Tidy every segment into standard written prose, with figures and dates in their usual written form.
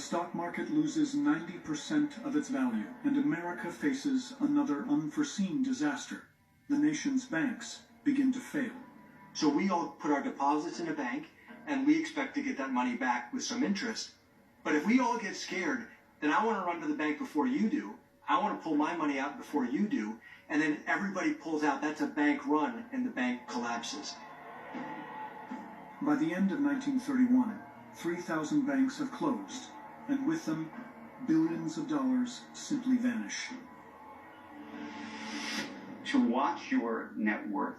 stock market loses 90% of its value, and America faces another unforeseen disaster. The nation's banks begin to fail. So we all put our deposits in a bank, and we expect to get that money back with some interest. But if we all get scared, then I want to run to the bank before you do. I want to pull my money out before you do. And then everybody pulls out. That's a bank run, and the bank collapses. By the end of 1931, 3,000 banks have closed, and with them, billions of dollars simply vanish. To watch your net worth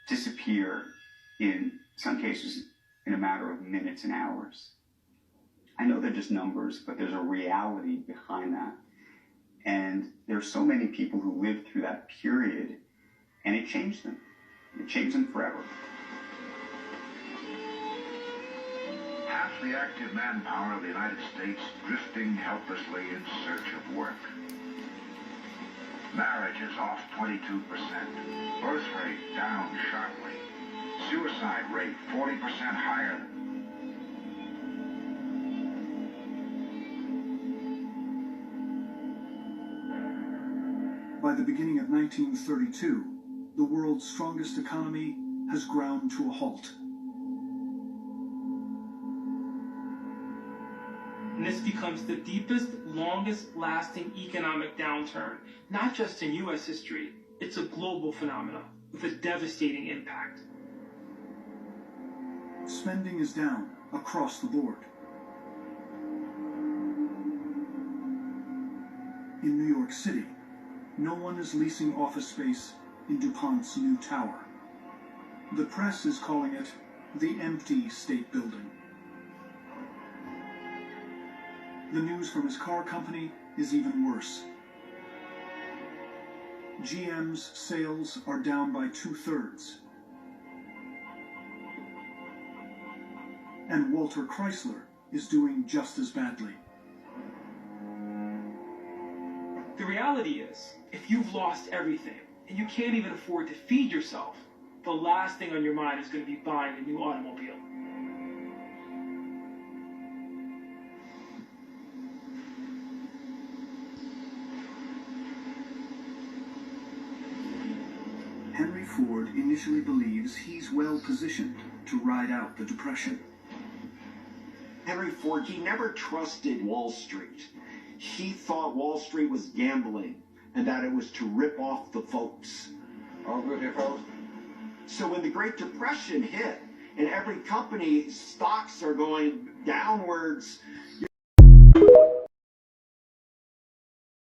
disappear in some cases in a matter of minutes and hours. I know they're just numbers, but there's a reality behind that. And there are so many people who lived through that period, and it changed them. It changed them forever. Half the active manpower of the United States drifting helplessly in search of work. Marriage is off 22%. Birth rate down sharply. Suicide rate 40% higher. By the beginning of 1932, the world's strongest economy has ground to a halt. And this becomes the deepest, longest-lasting economic downturn, not just in U.S. history. It's a global phenomenon with a devastating impact. Spending is down across the board. In New York City, no one is leasing office space in DuPont's new tower. The press is calling it the empty State Building. The news from his car company is even worse. GM's sales are down by 2/3. And Walter Chrysler is doing just as badly. The reality is, if you've lost everything and you can't even afford to feed yourself, the last thing on your mind is going to be buying a new automobile. Henry Ford initially believes he's well positioned to ride out the Depression. Henry Ford, he never trusted Wall Street. He thought Wall Street was gambling and that it was to rip off the folks. All good here, folks. So when the Great Depression hit and every company's stocks are going downwards